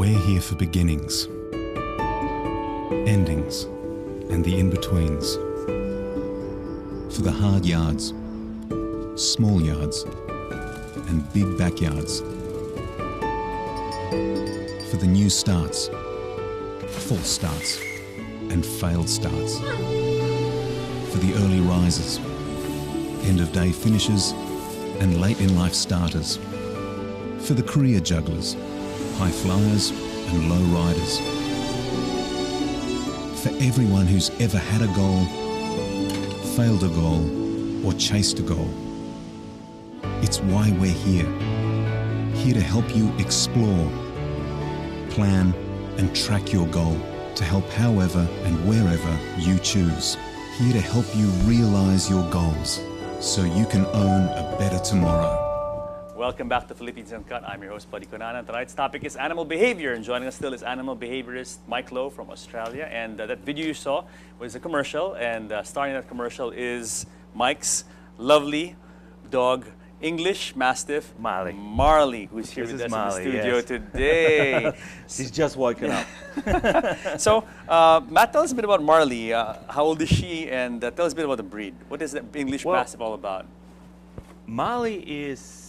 We're here for beginnings, endings, and the in-betweens. For the hard yards, small yards, and big backyards. For the new starts, false starts, and failed starts. For the early risers, end-of-day finishers, and late-in-life starters. For the career jugglers, high flyers, and low riders. For everyone who's ever had a goal, failed a goal, or chased a goal. It's why we're here. Here to help you explore, plan, and track your goal to help however and wherever you choose. Here to help you realize your goals so you can own a better tomorrow. Welcome back to Philippines Uncut. I'm your host, Buddy Conanan. Tonight's topic is animal behavior, and joining us still is animal behaviorist Mike Lowe from Australia. And that video you saw was a commercial, and starring in that commercial is Mike's lovely dog, English Mastiff Marley, who's here with us in the studio today. She's just woken up. So, Matt, tell us a bit about Marley. How old is she? And tell us a bit about the breed. What is the English Mastiff all about? Marley is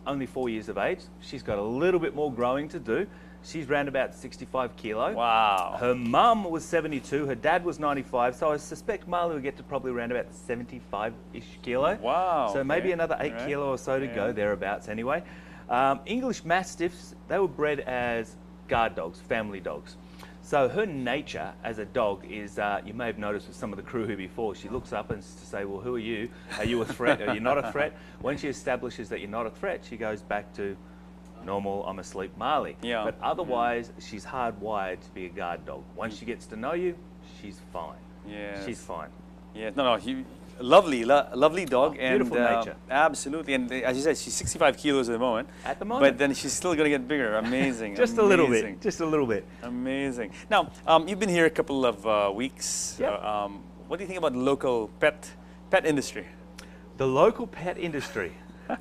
only 4 years of age. She's got a little bit more growing to do. She's around about 65 kilo. Wow. Her mum was 72, her dad was 95, so I suspect Marley will get to probably around about 75-ish kilo. Wow. So maybe another 8 kilo or so to go, thereabouts anyway. English Mastiffs, they were bred as guard dogs, family dogs. So her nature as a dog is, you may have noticed with some of the crew here before, she looks up and to say, well, who are you? Are you a threat? Are you not a threat? When she establishes that you're not a threat, she goes back to normal, I'm asleep Marley. Yeah. But otherwise, she's hardwired to be a guard dog. Once she gets to know you, she's fine. Yeah. She's fine. Yeah, no, lovely dog. Beautiful nature. Absolutely, and as you said, she's 65 kilos at the moment. At the moment. But then she's still going to get bigger. Amazing. Just a little bit. Just a little bit. Amazing. Now, you've been here a couple of weeks. Yep. What do you think about the local pet industry? The local pet industry.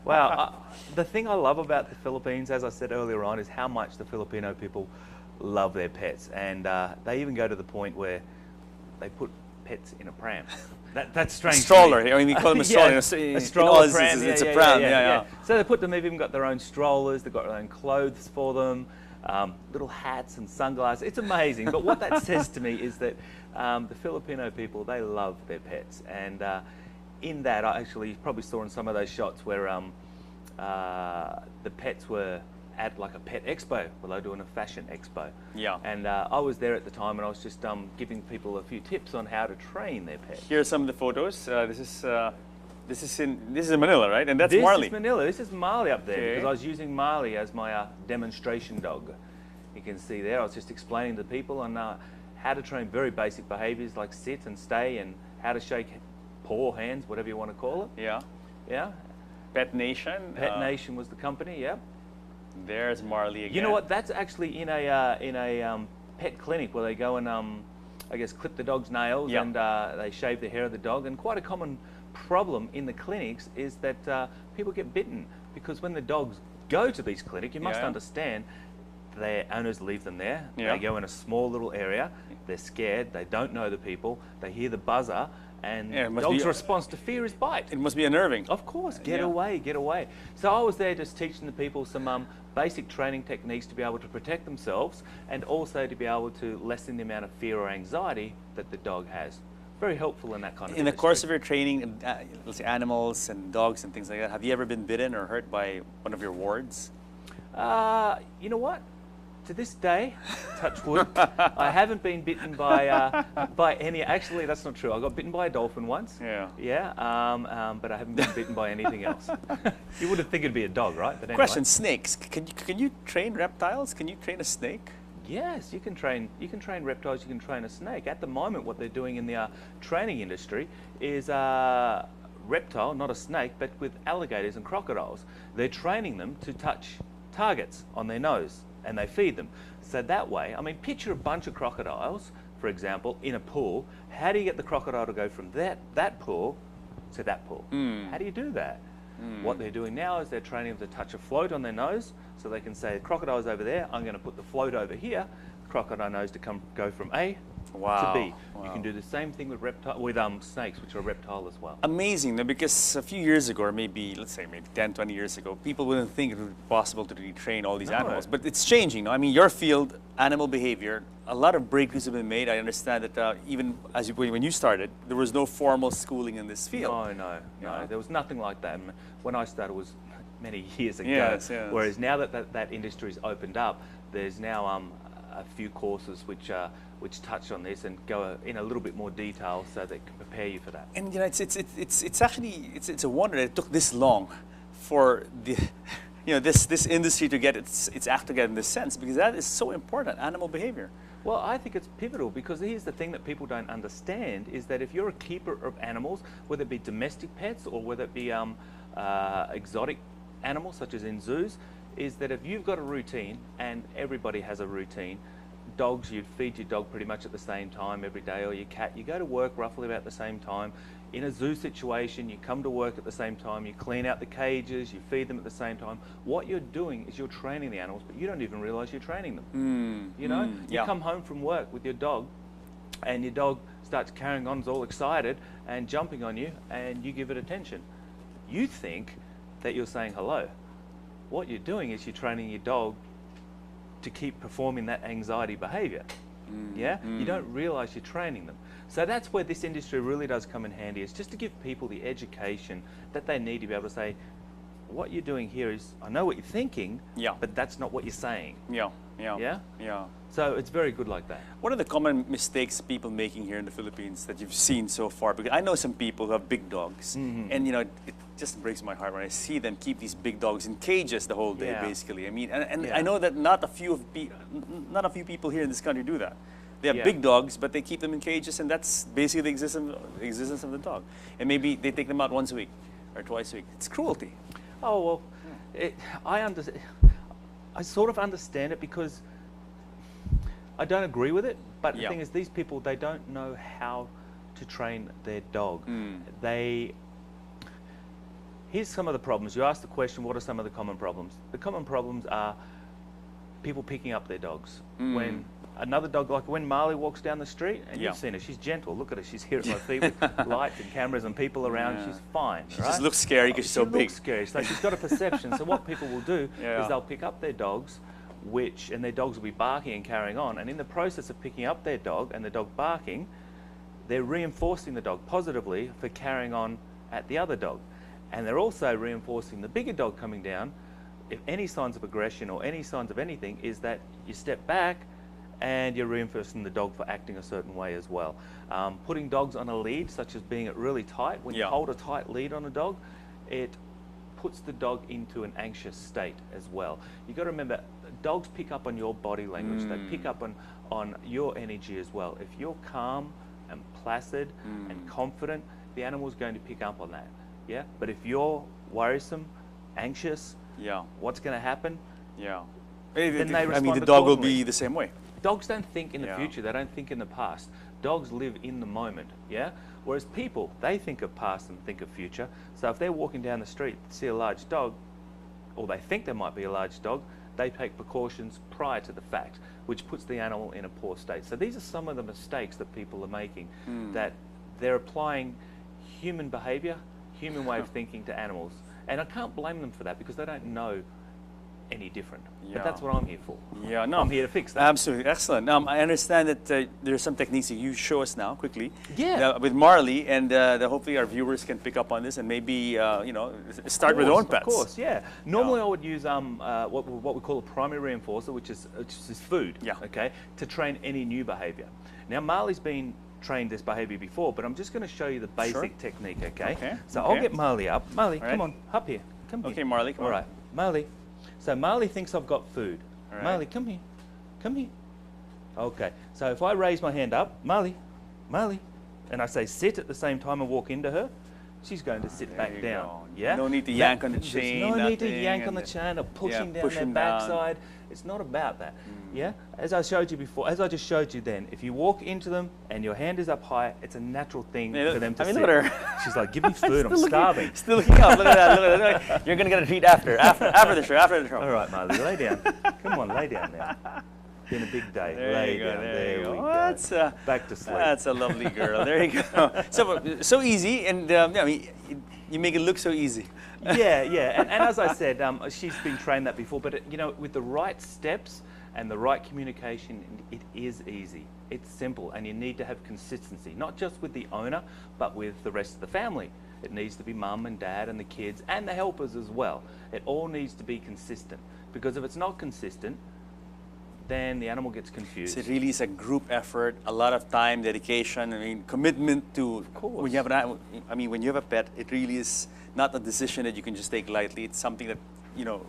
Wow. The thing I love about the Philippines, as I said earlier on, is how much the Filipino people love their pets. And they even go to the point where they put pets in a pram. That's strange. Stroller. I mean, we call them a stroller. A stroller pram. It's a pram. Yeah. So they put them. They've even got their own strollers. They've got their own clothes for them, little hats and sunglasses. It's amazing. But what that says to me is that the Filipino people, they love their pets. And in that, I actually, you probably saw in some of those shots where the pets were at like a pet expo, where they were doing a fashion expo. Yeah. And I was there at the time, and I was just giving people a few tips on how to train their pets. Here are some of the photos. This is in Manila, right? And that's Marley. This is Manila. This is Marley up there, because I was using Marley as my demonstration dog. You can see there. I was just explaining to people on how to train very basic behaviours like sit and stay, and how to shake paw, hands, whatever you want to call it. Yeah. Yeah. Pet Nation. Pet Nation was the company. Yeah. There's Marley again. You know what? That's actually in a pet clinic where they go and I guess clip the dog's nails and they shave the hair of the dog. And quite a common problem in the clinics is that people get bitten, because when the dogs go to these clinics, you must understand, their owners leave them there. They go in a small little area. They're scared. They don't know the people. They hear the buzzer. And the dog's response to fear is bite. It must be unnerving. Of course, get away, get away. So I was there just teaching the people some basic training techniques to be able to protect themselves, and also to be able to lessen the amount of fear or anxiety that the dog has. Very helpful in that kind of In the course of your training, let's say animals and dogs and things like that, have you ever been bitten or hurt by one of your wards? You know what? To this day, touch wood, I haven't been bitten by any. Actually, that's not true. I got bitten by a dolphin once. Yeah. But I haven't been bitten by anything else. You wouldn't think it'd be a dog, right? But anyway. Question: snakes. Can you train reptiles? Can you train a snake? Yes, you can train reptiles. You can train a snake. At the moment, what they're doing in the training industry is reptile, not a snake, but with alligators and crocodiles. They're training them to touch targets on their nose, and they feed them. So that way, I mean, picture a bunch of crocodiles, for example, in a pool. How do you get the crocodile to go from that pool to that pool? How do you do that? What they're doing now is they're training them to touch a float on their nose, so they can say, the crocodile's over there, I'm going to put the float over here, crocodile knows to go from A to B. You can do the same thing with snakes, which are a reptile as well. Amazing, no? Because a few years ago, or maybe, let's say maybe 10, 20 years ago, people wouldn't think it would be possible to retrain all these animals. But it's changing, no? I mean, your field, animal behavior, a lot of breakthroughs have been made. I understand that even when you started, there was no formal schooling in this field. No. There was nothing like that. And when I started, it was many years ago. Yes. Whereas now that industry's opened up, there's now a few courses which touch on this and go in a little bit more detail so they can prepare you for that. And you know, it's actually a wonder that it took this long for the this industry to get its act together in this sense, because that is so important, animal behavior. Well, I think it's pivotal, because here's the thing that people don't understand is that if you're a keeper of animals, whether it be domestic pets or whether it be exotic animals such as in zoos, is that if you've got a routine, and everybody has a routine, dogs, you'd feed your dog pretty much at the same time every day, or your cat, you go to work roughly about the same time. In a zoo situation, you come to work at the same time, you clean out the cages, you feed them at the same time. What you're doing is you're training the animals, but you don't even realize you're training them. You come home from work with your dog, and your dog starts carrying on, is all excited and jumping on you, and you give it attention. You think that you're saying hello. What you're doing is you're training your dog to keep performing that anxiety behavior. You don't realize you're training them. So that's where this industry really does come in handy, is just to give people the education that they need to be able to say, what you're doing here is, I know what you're thinking, but that's not what you're saying. Yeah? So it's very good like that. What are the common mistakes people making here in the Philippines that you've seen so far? Because I know some people who have big dogs, and you know, it just breaks my heart when I see them keep these big dogs in cages the whole day, basically. I mean, and I know that not a few people here in this country do that. They have big dogs, but they keep them in cages, and that's basically the existence of the dog. And maybe they take them out once a week or twice a week. It's cruelty. Oh, well, I sort of understand it, because I don't agree with it, but the thing is, these people, they don't know how to train their dog. Here's some of the problems. You asked the question, what are some of the common problems? The common problems are people picking up their dogs. When another dog, like when Marley walks down the street, and you've seen her, she's gentle. Look at her, she's here at my feet with lights and cameras and people around. She's fine. She just looks scary because she's so big. She looks scary, so she's got a perception. So what people will do is they'll pick up their dogs, and their dogs will be barking and carrying on. And in the process of picking up their dog and the dog barking, they're reinforcing the dog positively for carrying on at the other dog. And they're also reinforcing the bigger dog coming down. If any signs of aggression or any signs of anything, is that you step back and you're reinforcing the dog for acting a certain way as well. Putting dogs on a lead, such as being it really tight, when you hold a tight lead on a dog, it puts the dog into an anxious state as well. You've got to remember, dogs pick up on your body language. They pick up on your energy as well. If you're calm and placid and confident, the animal's going to pick up on that. Yeah, but if you're worrisome, anxious, what's going to happen? Then they respond. I mean, the dog will be the same way. Dogs don't think in the future. They don't think in the past. Dogs live in the moment. Yeah. Whereas people, they think of past and think of future. So if they're walking down the street, see a large dog, or they think there might be a large dog, they take precautions prior to the fact, which puts the animal in a poor state. So these are some of the mistakes that people are making, that they're applying human behavior, human way of thinking to animals. And I can't blame them for that, because they don't know any different. But that's what I'm here for. I'm here to fix that. Absolutely. Excellent. I understand that there are some techniques that you show us now quickly with Marley, and hopefully our viewers can pick up on this and maybe start with their own pets. Of course, Normally I would use what we call a primary reinforcer, which is food, okay, to train any new behavior. Now Marley's been trained this behavior before, but I'm just going to show you the basic technique, okay? So I'll get Marley up. Marley, come on, up here. Come here. Okay, Marley, come on. All right, Marley. So Marley thinks I've got food. Right. Marley, come here. Come here. Okay, so if I raise my hand up, Marley, and I say sit at the same time and walk into her, she's going to sit There back you down. go. Yeah. No need to yank on the There's chain, no need to nothing, yank on and the chain or pushing down push their 'em down. backside. It's not about that. Yeah. As I showed you before, as I just showed you then, if you walk into them and your hand is up high, it's a natural thing Yeah, for them to I mean, sit. look at her. She's like, give me food, I'm starving. Still looking up. Look at that. Look at that. You're gonna get a treat after the show. After the show. All right, Marley, lay down. Come on, lay down now. Been a big day. There lay you go. down. There you go. we go. That's Back to sleep. That's a lovely girl. There you go. So easy, and I mean, you make it look so easy. Yeah, yeah. And as I said, she's been trained that before, but you know, with the right steps and the right communication, it is easy. It's simple, and you need to have consistency, not just with the owner, but with the rest of the family. It needs to be mum and dad and the kids and the helpers as well. It all needs to be consistent, because if it's not consistent, then the animal gets confused. So it really is a group effort, a lot of time, dedication. I mean, commitment to. Of course. When you have when you have a pet, it really is not a decision that you can just take lightly. It's something that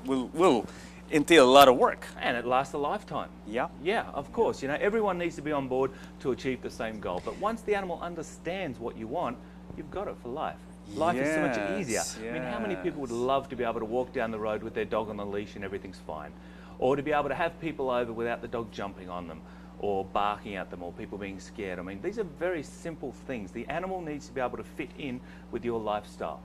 will entail a lot of work. And it lasts a lifetime. Yeah. Yeah, of course. You know, everyone needs to be on board to achieve the same goal. But once the animal understands what you want, you've got it for life. Life is so much easier. Yes, I mean, how many people would yes. love to be able to walk down the road with their dog on the leash and everything's fine? Or to be able to have people over without the dog jumping on them or barking at them or people being scared. I mean, these are very simple things. The animal needs to be able to fit in with your lifestyle.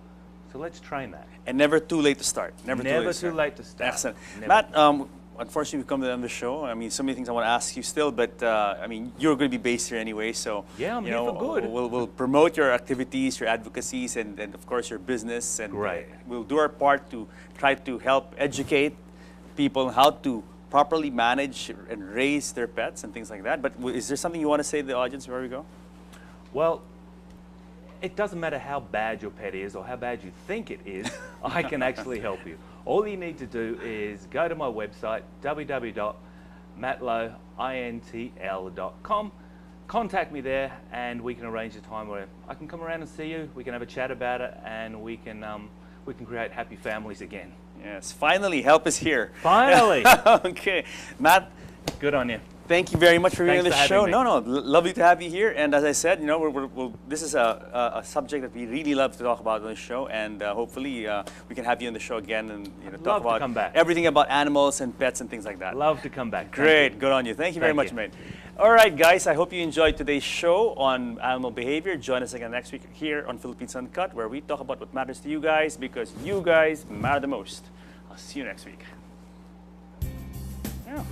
So let's train that. And never too late to start. Never Never too too late to start. Excellent. Never. Matt, unfortunately, we've come to the end of the show. I mean, so many things I want to ask you still, but I mean, you're going to be based here anyway, so Yeah, I'm you here know, for good. We'll promote your activities, your advocacies, and of course your business. And Great. We'll do our part to try to help educate people on how to properly manage and raise their pets and things like that. But is there something you want to say to the audience before we go? Well, it doesn't matter how bad your pet is or how bad you think it is, I can actually help you. All you need to do is go to my website, www.matlowintl.com, contact me there, and we can arrange a time where I can come around and see you, we can have a chat about it, and we can create happy families again. Yes, finally, help is here. Finally! Okay, Matt, Good on you. thank you very much for being on Thanks the for show. having me. No, lovely to have you here. And as I said, you know, this is a subject that we really love to talk about on the show, and hopefully we can have you on the show again and talk love to about come back. everything about animals and pets and things like that. Love to come back. Thank Great, you. good on you. Thank you very Thank much, you. mate. All right, guys, I hope you enjoyed today's show on animal behavior. Join us again next week here on Philippines Uncut, where we talk about what matters to you guys, because you guys matter the most. I'll see you next week. Yeah.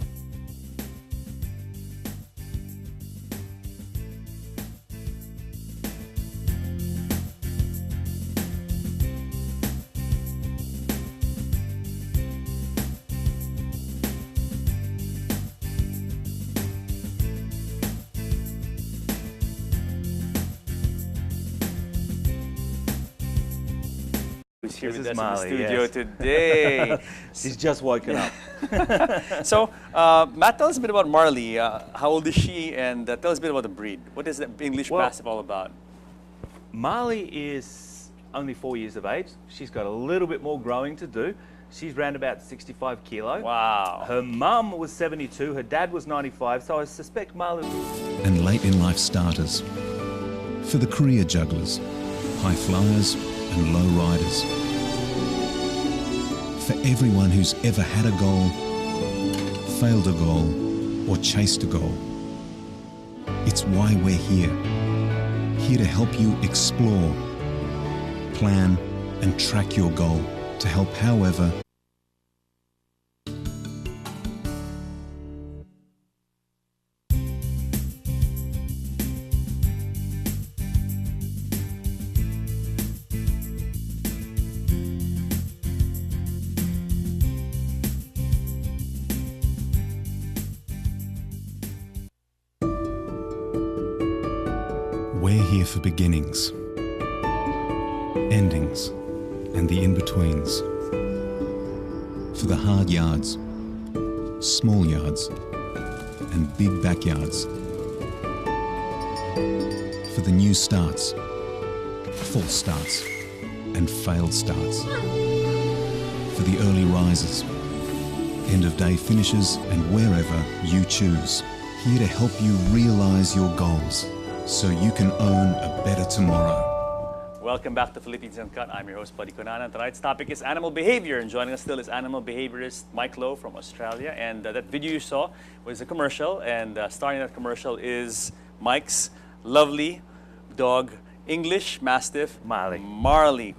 Who's here This with is us Molly, in the studio yes. today. She's just woken up. So, Matt, tell us a bit about Marley. How old is she? And tell us a bit about the breed. What is the English Well- Mastiff all about? Marley is only 4 years of age. She's got a little bit more growing to do. She's around about 65 kilo. Wow. Her mum was 72, her dad was 95, so I suspect Marley And late in life starters. For the career jugglers, high flyers and low riders. For everyone who's ever had a goal, failed a goal, or chased a goal. It's why we're here. Here to help you explore, plan, and track your goal to help however we're here for beginnings, endings, and the in-betweens. For the hard yards, small yards, and big backyards. For the new starts, false starts, and failed starts. For the early risers, end of day finishes, and wherever you choose. Here to help you realize your goals so you can own a better tomorrow. Welcome back to Philippines Uncut. I'm your host, Buddy Conanan. Tonight's topic is animal behavior, and joining us still is animal behaviorist Mike Lowe from Australia. And that video you saw was a commercial, and starring that commercial is Mike's lovely dog, English Mastiff Marley. Marley.